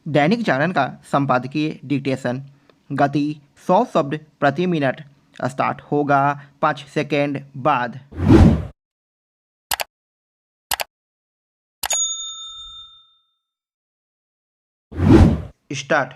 दैनिक जागरण का संपादकीय डिक्टेशन। गति 100 शब्द प्रति मिनट। स्टार्ट होगा 5 सेकेंड बाद। स्टार्ट।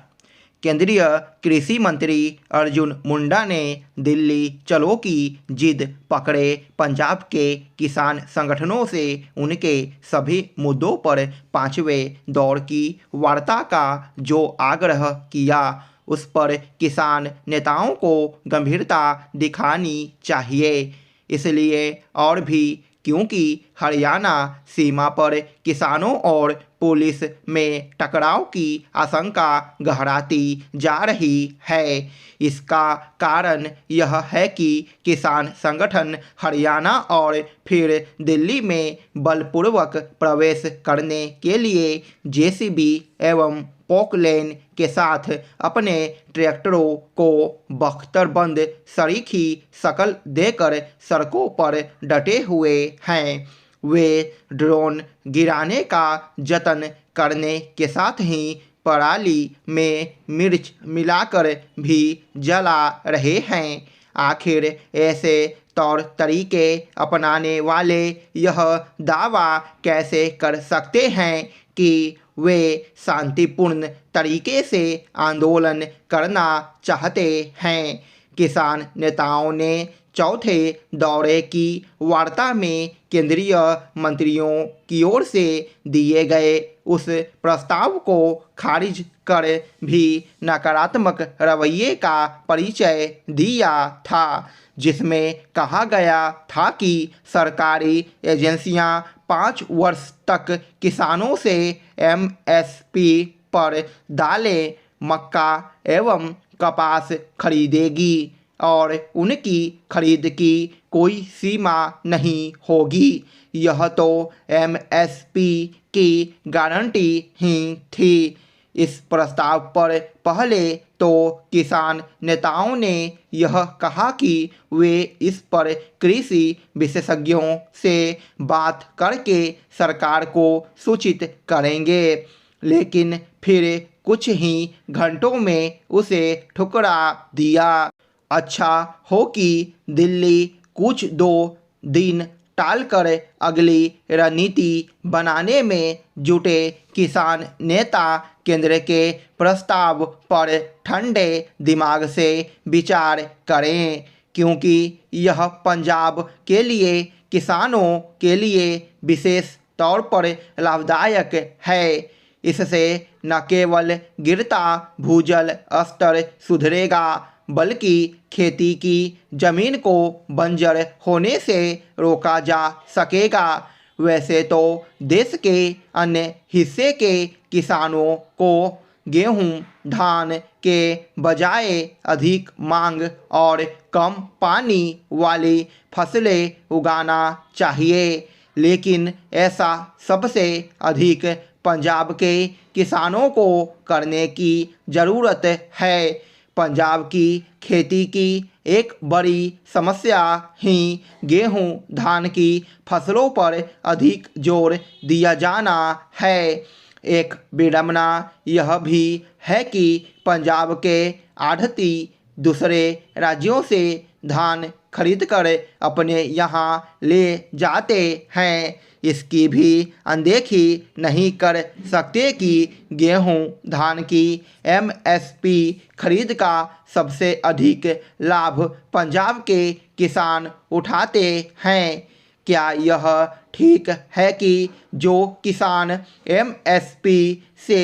केंद्रीय कृषि मंत्री अर्जुन मुंडा ने दिल्ली चलो की जिद पकड़े पंजाब के किसान संगठनों से उनके सभी मुद्दों पर पांचवें दौर की वार्ता का जो आग्रह किया, उस पर किसान नेताओं को गंभीरता दिखानी चाहिए। इसलिए और भी क्योंकि हरियाणा सीमा पर किसानों और पुलिस में टकराव की आशंका गहराती जा रही है। इसका कारण यह है कि किसान संगठन हरियाणा और फिर दिल्ली में बलपूर्वक प्रवेश करने के लिए जेसीबी एवं पोकलेन के साथ अपने ट्रैक्टरों को बख्तरबंद सरीखी शक्ल देकर सड़कों पर डटे हुए हैं। वे ड्रोन गिराने का जतन करने के साथ ही पराली में मिर्च मिलाकर भी जला रहे हैं। आखिर ऐसे तौर तरीके अपनाने वाले यह दावा कैसे कर सकते हैं कि वे शांतिपूर्ण तरीके से आंदोलन करना चाहते हैं? किसान नेताओं ने चौथे दौरे की वार्ता में केंद्रीय मंत्रियों की ओर से दिए गए उस प्रस्ताव को खारिज कर भी नकारात्मक रवैये का परिचय दिया था, जिसमें कहा गया था कि सरकारी एजेंसियां 5 वर्ष तक किसानों से एमएसपी पर दालें, मक्का एवं कपास खरीदेगी और उनकी खरीद की कोई सीमा नहीं होगी। यह तो एमएसपी की गारंटी ही थी। इस प्रस्ताव पर पहले तो किसान नेताओं ने यह कहा कि वे इस पर कृषि विशेषज्ञों से बात करके सरकार को सूचित करेंगे, लेकिन फिर कुछ ही घंटों में उसे ठुकरा दिया। अच्छा हो कि दिल्ली कुछ 2 दिन टालकर अगली रणनीति बनाने में जुटे किसान नेता केंद्र के प्रस्ताव पर ठंडे दिमाग से विचार करें, क्योंकि यह पंजाब के लिए किसानों के लिए विशेष तौर पर लाभदायक है। इससे न केवल गिरता भूजल स्तर सुधरेगा, बल्कि खेती की जमीन को बंजर होने से रोका जा सकेगा। वैसे तो देश के अन्य हिस्से के किसानों को गेहूं, धान के बजाय अधिक मांग और कम पानी वाली फसलें उगाना चाहिए, लेकिन ऐसा सबसे अधिक पंजाब के किसानों को करने की ज़रूरत है। पंजाब की खेती की एक बड़ी समस्या ही गेहूं, धान की फसलों पर अधिक जोर दिया जाना है। एक विडंबना यह भी है कि पंजाब के आढ़ती दूसरे राज्यों से धान खरीदकर अपने यहाँ ले जाते हैं। इसकी भी अनदेखी नहीं कर सकते कि गेहूं, धान की एमएसपी खरीद का सबसे अधिक लाभ पंजाब के किसान उठाते हैं। क्या यह ठीक है कि जो किसान एमएसपी से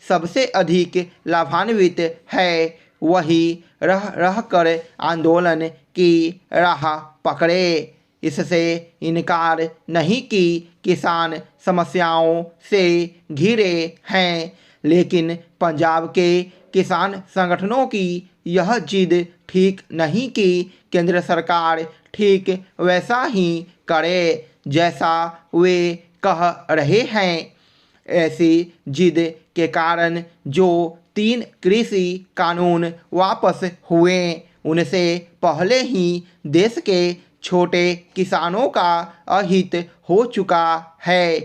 सबसे अधिक लाभान्वित है वही रह कर आंदोलन की राह पकड़े? इससे इनकार नहीं कि किसान समस्याओं से घिरे हैं, लेकिन पंजाब के किसान संगठनों की यह जिद ठीक नहीं कि केंद्र सरकार ठीक वैसा ही करे जैसा वे कह रहे हैं। ऐसी जिद के कारण जो 3 कृषि कानून वापस हुए, उनसे पहले ही देश के छोटे किसानों का अहित हो चुका है।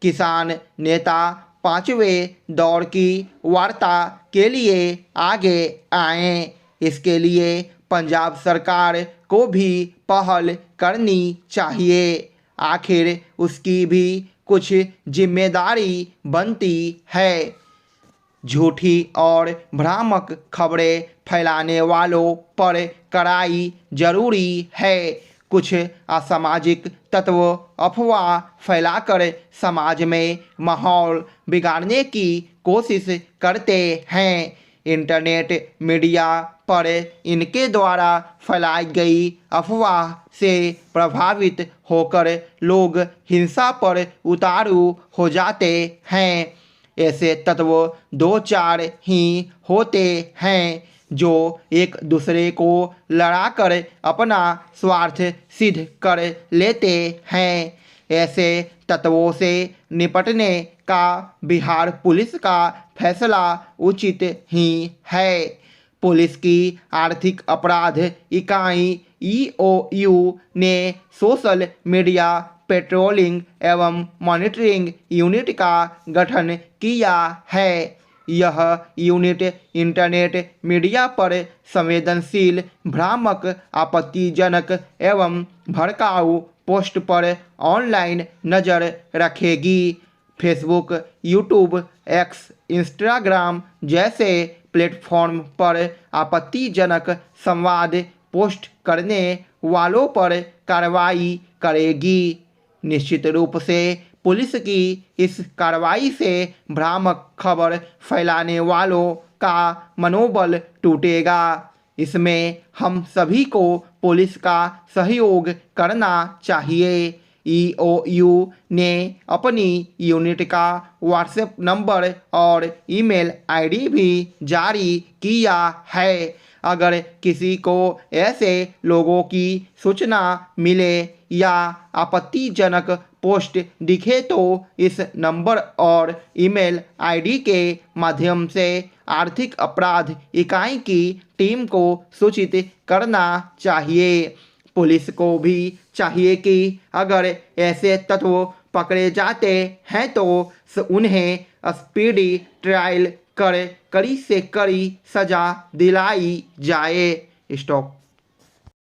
किसान नेता 5वें दौर की वार्ता के लिए आगे आएं। इसके लिए पंजाब सरकार को भी पहल करनी चाहिए। आखिर उसकी भी कुछ जिम्मेदारी बनती है। झूठी और भ्रामक खबरें फैलाने वालों पर कड़ाई जरूरी है। कुछ असामाजिक तत्व अफवाह फैलाकर समाज में माहौल बिगाड़ने की कोशिश करते हैं। इंटरनेट मीडिया पर इनके द्वारा फैलाई गई अफवाह से प्रभावित होकर लोग हिंसा पर उतारू हो जाते हैं। ऐसे तत्व दो चार ही होते हैं जो एक दूसरे को लड़ाकर अपना स्वार्थ सिद्ध कर लेते हैं। ऐसे तत्वों से निपटने का बिहार पुलिस का फैसला उचित ही है। पुलिस की आर्थिक अपराध इकाई EOU ने सोशल मीडिया पेट्रोलिंग एवं मॉनिटरिंग यूनिट का गठन किया है। यह यूनिट इंटरनेट मीडिया पर संवेदनशील, भ्रामक, आपत्तिजनक एवं भड़काऊ पोस्ट पर ऑनलाइन नज़र रखेगी। फेसबुक, यूट्यूब, एक्स, इंस्टाग्राम जैसे प्लेटफॉर्म पर आपत्तिजनक संवाद पोस्ट करने वालों पर कार्रवाई करेगी। निश्चित रूप से पुलिस की इस कार्रवाई से भ्रामक खबर फैलाने वालों का मनोबल टूटेगा। इसमें हम सभी को पुलिस का सहयोग करना चाहिए। EOU ने अपनी यूनिट का व्हाट्सएप नंबर और ईमेल आईडी भी जारी किया है। अगर किसी को ऐसे लोगों की सूचना मिले या आपत्तिजनक पोस्ट दिखे तो इस नंबर और ईमेल आईडी के माध्यम से आर्थिक अपराध इकाई की टीम को सूचित करना चाहिए। पुलिस को भी चाहिए कि अगर ऐसे तत्व पकड़े जाते हैं तो उन्हें स्पीडी ट्रायल कर कड़ी से कड़ी सजा दिलाई जाए। स्टॉप।